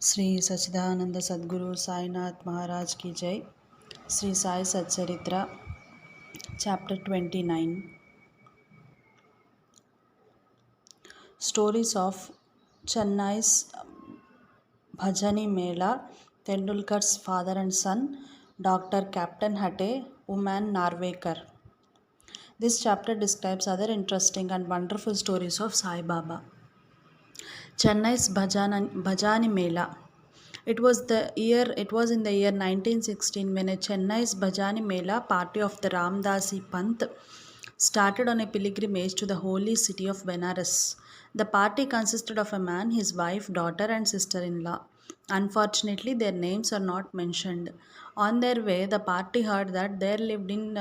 श्री सच्चिदानंद सद्गुरु साईनाथ महाराज की जय. श्री साई सच्चरित्र chapter 29. Stories of Chennai's Bhajani Mela, Tendulkar's father and son, Dr. Captain Hatte, Woman Narvekar. This chapter describes other interesting and wonderful stories of Sai Baba. Chennai's Bhajani Mela. It was in the year 1916 when a Chennai's Bhajani Mela party of the Ramdasi Panth started on a pilgrimage to the holy city of Benares. The party consisted of a man, his wife, daughter, and sister in law. Unfortunately, their names are not mentioned. On their way, the party heard that there lived in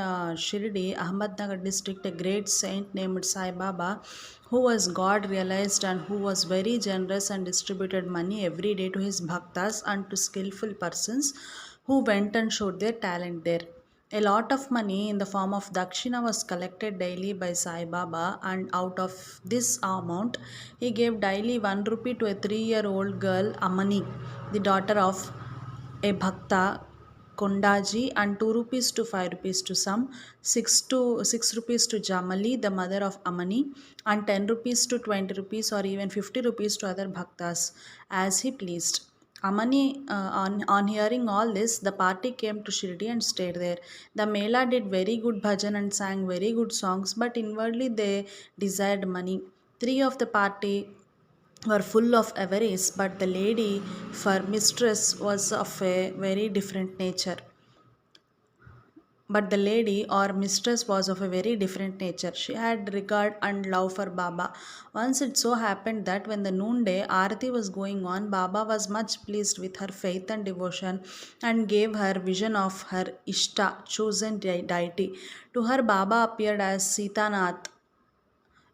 Shirdi, Ahmednagar district, a great saint named Sai Baba, who was God realized and who was very generous and distributed money every day to his bhaktas and to skillful persons who went and showed their talent there. A lot of money in the form of dakshina was collected daily by Sai Baba, and out of this amount, he gave daily 1 rupee to a 3-year-old girl, Amani, the daughter of a bhakta, Kondaji, and 2 rupees to 5 rupees to some, 6 rupees to Jamali, the mother of Amani, and 10 rupees to 20 rupees or even 50 rupees to other bhaktas, as he pleased. Amani, on hearing all this, the party came to Shirdi and stayed there. The Mela did very good bhajan and sang very good songs, but inwardly they desired money. Three of the party were full of avarice, but the lady, for mistress, was of a very different nature. But the lady or mistress was of a very different nature. She had regard and love for Baba. Once it so happened that when the noonday Arati was going on, Baba was much pleased with her faith and devotion and gave her vision of her Ishta, chosen deity. To her, Baba appeared as Sitanath,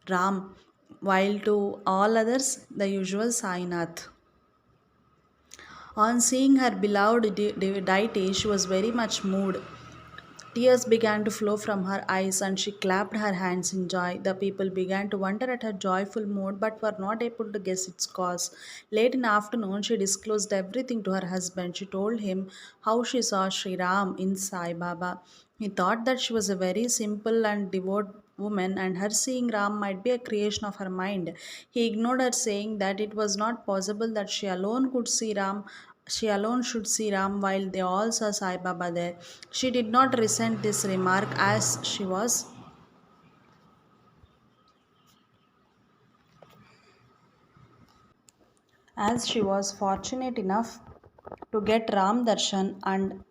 Ram, while to all others, the usual Sainath. On seeing her beloved deity, she was very much moved. Tears began to flow from her eyes and she clapped her hands in joy. The people began to wonder at her joyful mood but were not able to guess its cause. Late in the afternoon, she disclosed everything to her husband. She told him how she saw Sri Ram in Sai Baba. He thought that she was a very simple and devout woman and her seeing Ram might be a creation of her mind. He ignored her, saying that it was not possible that she alone should see Ram while they all saw Sai Baba there. She did not resent this remark as she was fortunate enough to get Ram Darshan and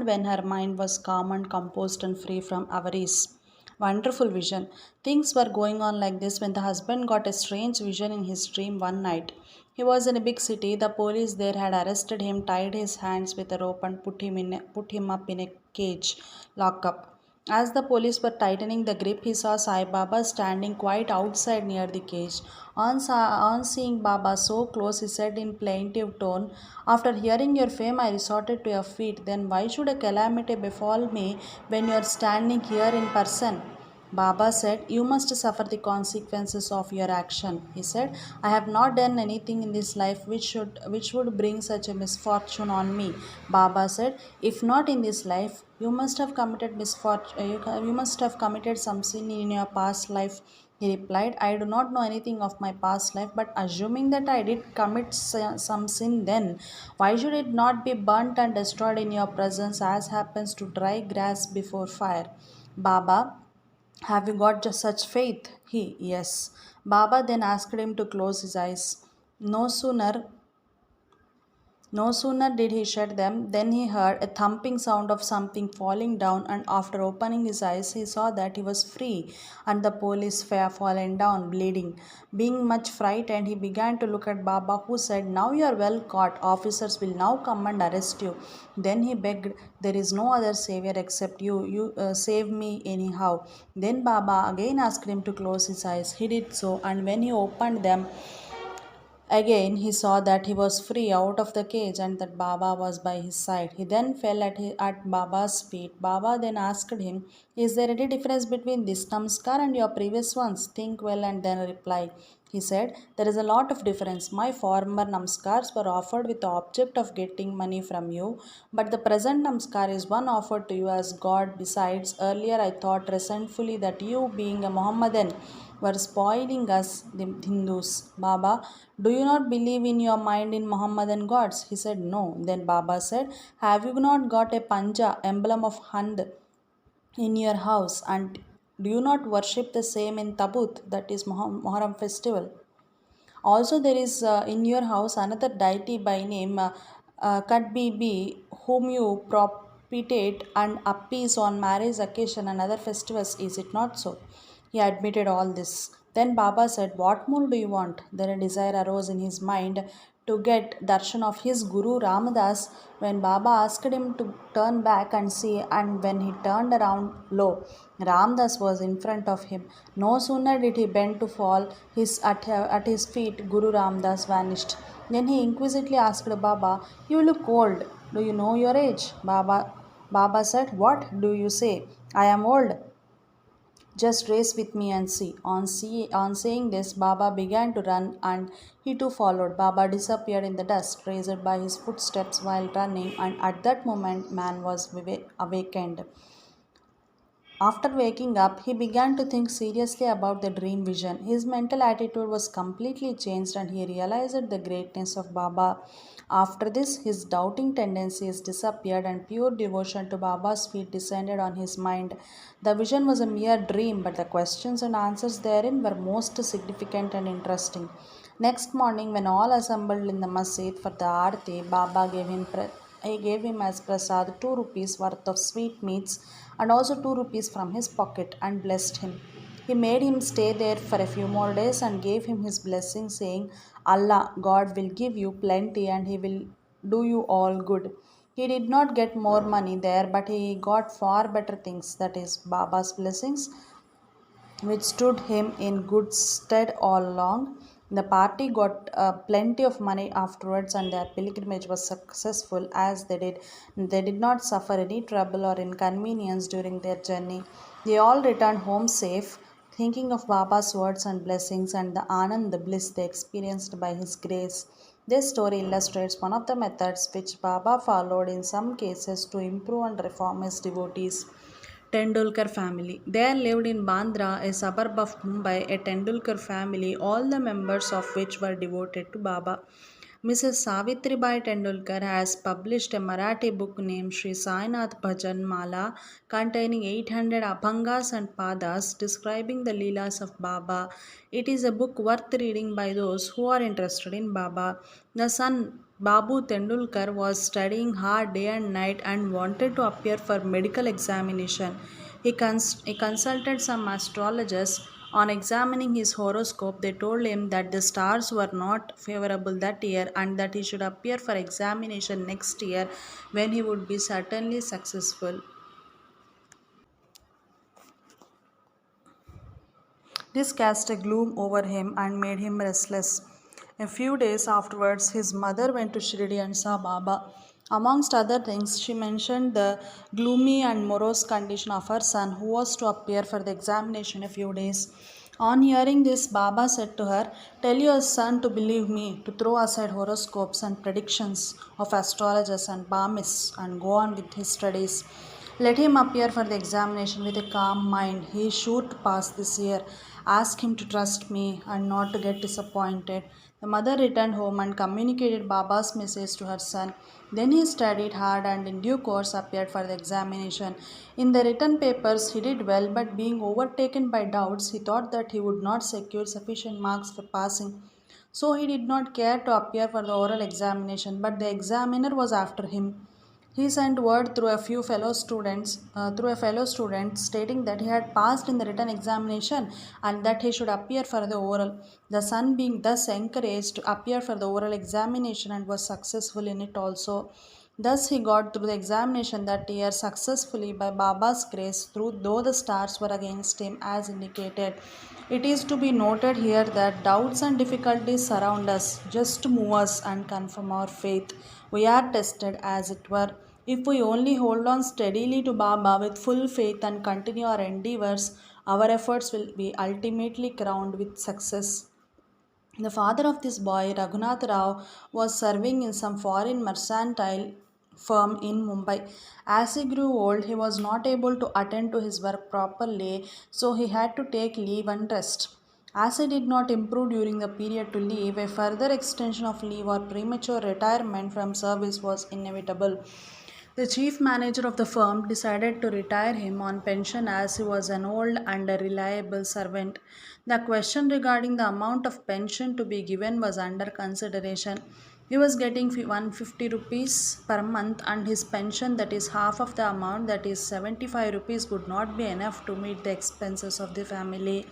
when her mind was calm and composed and free from avarice. Wonderful vision. Things were going on like this when the husband got a strange vision in his dream one night. He was in a big city. The police there had arrested him, tied his hands with a rope, and put him up in a cage, lockup. As the police were tightening the grip, he saw Sai Baba standing quite outside near the cage. On seeing Baba so close, he said in plaintive tone, "After hearing your fame, I resorted to your feet. Then why should a calamity befall me when you are standing here in person?" Baba said, "You must suffer the consequences of your action." He said, "I have not done anything in this life which would bring such a misfortune on me." Baba said, "If not in this life, you must have committed misfortune. You must have committed some sin in your past life." He replied, "I do not know anything of my past life, but assuming that I did commit some sin then, why should it not be burnt and destroyed in your presence as happens to dry grass before fire?" Baba, "Have you got just such faith?" He, "Yes." Baba then asked him to close his eyes. No sooner no sooner did he shut them than he heard a thumping sound of something falling down, and after opening his eyes, he saw that he was free and the police fallen down, bleeding. Being much frightened, he began to look at Baba, who said, "Now you are well caught. Officers will now come and arrest you." Then he begged, "There is no other savior except you. You save me anyhow." Then Baba again asked him to close his eyes. He did so, and when he opened them, Again, he saw that he was free out of the cage and that Baba was by his side. He then fell at Baba's feet. Baba then asked him, "Is there any difference between this namaskar and your previous ones? Think well and then reply." He said, "There is a lot of difference. My former namaskars were offered with the object of getting money from you, but the present namaskar is one offered to you as God. Besides, earlier I thought resentfully that you, being a Mohammedan, were spoiling us, the Hindus. Baba, do you not believe in your mind in Mohammedan gods?" He said, "No." Then Baba said, "Have you not got a panja, emblem of Hind, in your house? And do you not worship the same in Tabut, that is Muharram festival? Also, there is in your house another deity by name Kadbibi, whom you propitiate and appease on marriage occasion and other festivals. Is it not so?" He admitted all this. Then Baba said, "What more do you want?" Then a desire arose in his mind to get darshan of his Guru Ramadas. When Baba asked him to turn back and see, and when he turned around, lo, Ramdas was in front of him. No sooner did he bend to fall, at his feet Guru Ramdas vanished. Then he inquisitively asked Baba, "You look old. Do you know your age?" Baba said, "What do you say? I am old. Just race with me and see." On saying this, Baba began to run and he too followed. Baba disappeared in the dust, raised by his footsteps while running, and at that moment, man was awakened. After waking up, he began to think seriously about the dream vision. His mental attitude was completely changed and he realized the greatness of Baba. After this, his doubting tendencies disappeared and pure devotion to Baba's feet descended on his mind. The vision was a mere dream, but the questions and answers therein were most significant and interesting. Next morning, when all assembled in the masjid for the aarti, Baba gave him as prasad 2 rupees worth of sweetmeats and also 2 rupees from his pocket and blessed him. He made him stay there for a few more days and gave him his blessing, saying, "Allah, God will give you plenty and He will do you all good." He did not get more money there, but he got far better things, that is, Baba's blessings, which stood him in good stead all along. The party got plenty of money afterwards, and their pilgrimage was successful as they did not suffer any trouble or inconvenience during their journey. They all returned home safe, thinking of Baba's words and blessings and the anand, the bliss they experienced by his grace. This story illustrates one of the methods which Baba followed in some cases to improve and reform his devotees. Tendulkar family. There lived in Bandra, a suburb of Mumbai, a Tendulkar family, all the members of which were devoted to Baba. Mrs. Savitribai Tendulkar has published a Marathi book named Sri Sainath Bhajan Mala containing 800 abhangas and padas describing the Leelas of Baba. It is a book worth reading by those who are interested in Baba. The son Babu Tendulkar was studying hard day and night and wanted to appear for medical examination. He consulted some astrologers. On examining his horoscope, they told him that the stars were not favorable that year and that he should appear for examination next year when he would be certainly successful. This cast a gloom over him and made him restless. A few days afterwards, his mother went to Shirdi and saw Baba. Amongst other things, she mentioned the gloomy and morose condition of her son, who was to appear for the examination a few days. On hearing this, Baba said to her, "Tell your son to believe me, to throw aside horoscopes and predictions of astrologers and palmists, and go on with his studies. Let him appear for the examination with a calm mind. He is sure to pass this year. Ask him to trust me and not to get disappointed." The mother returned home and communicated Baba's message to her son. Then he studied hard and in due course appeared for the examination. In the written papers he did well, but being overtaken by doubts, he thought that he would not secure sufficient marks for passing. So he did not care to appear for the oral examination, but the examiner was after him. He sent word through a fellow student, stating that he had passed in the written examination and that he should appear for the oral. The son, being thus encouraged, to appear for the oral examination and was successful in it also. Thus, he got through the examination that year successfully by Baba's grace, though the stars were against him as indicated. It is to be noted here that doubts and difficulties surround us just to move us and confirm our faith. We are tested, as it were. If we only hold on steadily to Baba with full faith and continue our endeavors, our efforts will be ultimately crowned with success. The father of this boy, Raghunath Rao, was serving in some foreign mercantile firm in Mumbai. As he grew old, he was not able to attend to his work properly, so he had to take leave and rest. As he did not improve during the period to leave, a further extension of leave or premature retirement from service was inevitable. The chief manager of the firm decided to retire him on pension as he was an old and a reliable servant. The question regarding the amount of pension to be given was under consideration. He was getting 150 rupees per month, and his pension, that is half of the amount, that is 75 rupees, would not be enough to meet the expenses of the family.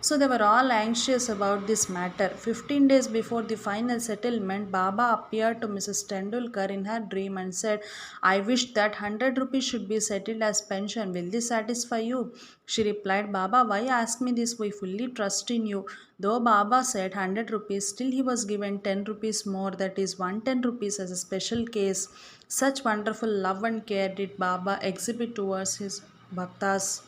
So they were all anxious about this matter. 15 days before the final settlement, Baba appeared to Mrs. Tendulkar in her dream and said, I wish that 100 rupees should be settled as pension. Will this satisfy you? She replied, Baba, why ask me this? We fully trust in you. Though Baba said 100 rupees, still he was given 10 rupees more, that is 110 rupees as a special case. Such wonderful love and care did Baba exhibit towards his bhaktas.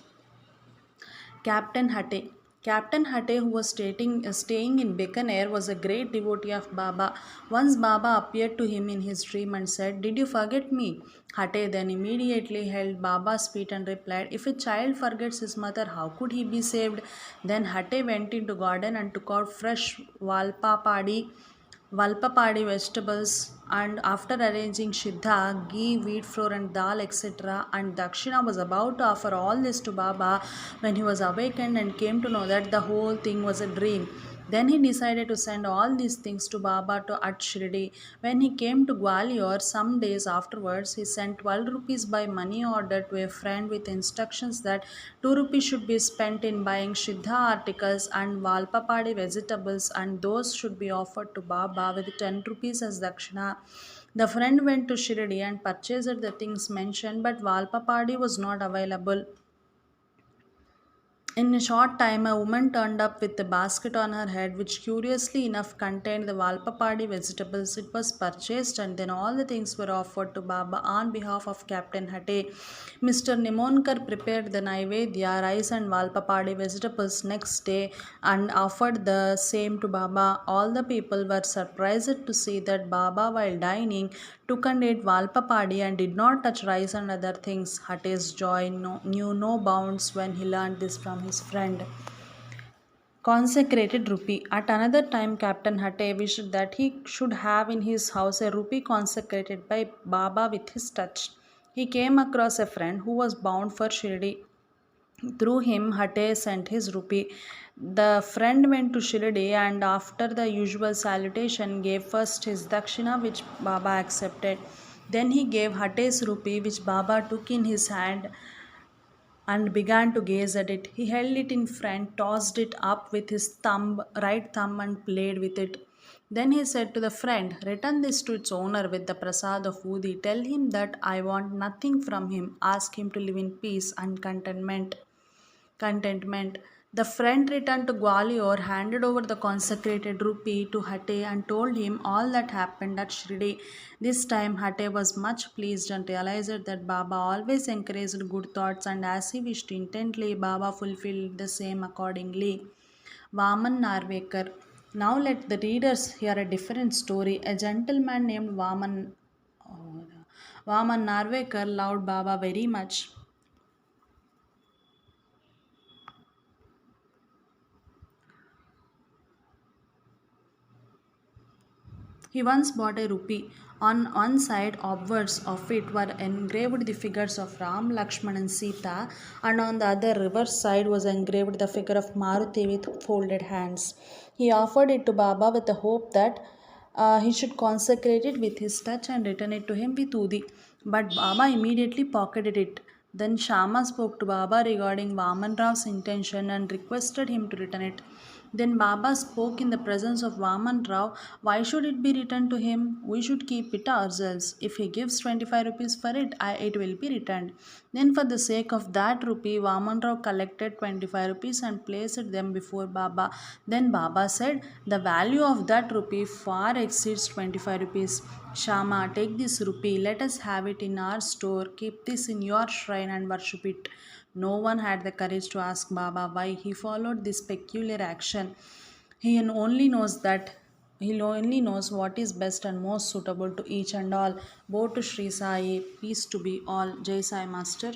Captain Hate. Captain Hate, who was staying in Bikaner, was a great devotee of Baba. Once Baba appeared to him in his dream and said, Did you forget me? Hate then immediately held Baba's feet and replied, If a child forgets his mother, how could he be saved? Then Hate went into garden and took out fresh Valpapadi vegetables, and after arranging Shiddha, ghee, wheat flour and dal, etc., and Dakshina, was about to offer all this to Baba when he was awakened and came to know that the whole thing was a dream. Then he decided to send all these things to Baba at Shirdi. When he came to Gwalior some days afterwards, he sent 12 rupees by money order to a friend with instructions that 2 rupees should be spent in buying Shiddha articles and Valpapadi vegetables, and those should be offered to Baba with 10 rupees as Dakshina. The friend went to Shirdi and purchased the things mentioned, but Valpapadi was not available. In a short time, a woman turned up with a basket on her head, which curiously enough contained the Valpapadi vegetables. It was purchased, and then all the things were offered to Baba on behalf of Captain Hate. Mr. Nimonkar prepared the Naivedya, rice and Valpapadi vegetables next day and offered the same to Baba. All the people were surprised to see that Baba, while dining, took and ate Valpapadi and did not touch rice and other things. Hate's joy knew no bounds when he learned this from his friend. Consecrated rupee. At another time, Captain Hate wished that he should have in his house a rupee consecrated by Baba with his touch. He came across a friend who was bound for Shirdi. Through him, Hate sent his rupee. The friend went to Shirdi and, after the usual salutation, gave first his dakshina, which Baba accepted. Then he gave Hate's rupee, which Baba took in his hand and began to gaze at it. He held it in front, tossed it up with his right thumb, and played with it. Then he said to the friend, Return this to its owner with the prasad of Udi. Tell him that I want nothing from him. Ask him to live in peace and contentment. The friend returned to Gwalior, handed over the consecrated rupee to Hate, and told him all that happened at Shirdi. This time Hate was much pleased and realized that Baba always encouraged good thoughts, and as he wished intently, Baba fulfilled the same accordingly. Vaman Narvekar. Now let the readers hear a different story. A gentleman named Vaman Narvekar loved Baba very much. He once bought a rupee. On one side upwards of it were engraved the figures of Ram, Lakshman, and Sita, and on the other reverse side was engraved the figure of Maruti with folded hands. He offered it to Baba with the hope that he should consecrate it with his touch and return it to him with Udi. But Baba immediately pocketed it. Then Shama spoke to Baba regarding Vaman Rao's intention and requested him to return it. Then Baba spoke in the presence of Vaman Rao. Why should it be returned to him? We should keep it ourselves. If he gives 25 rupees for it, it will be returned. Then, for the sake of that rupee, Vaman Rao collected 25 rupees and placed them before Baba. Then Baba said, the value of that rupee far exceeds 25 rupees. Shama, take this rupee. Let us have it in our store. Keep this in your shrine and worship it. No one had the courage to ask Baba why he followed this peculiar action. He only knows that he only knows what is best and most suitable to each and all. Bo to Sri Sai, peace to be all. Jai Sai Master.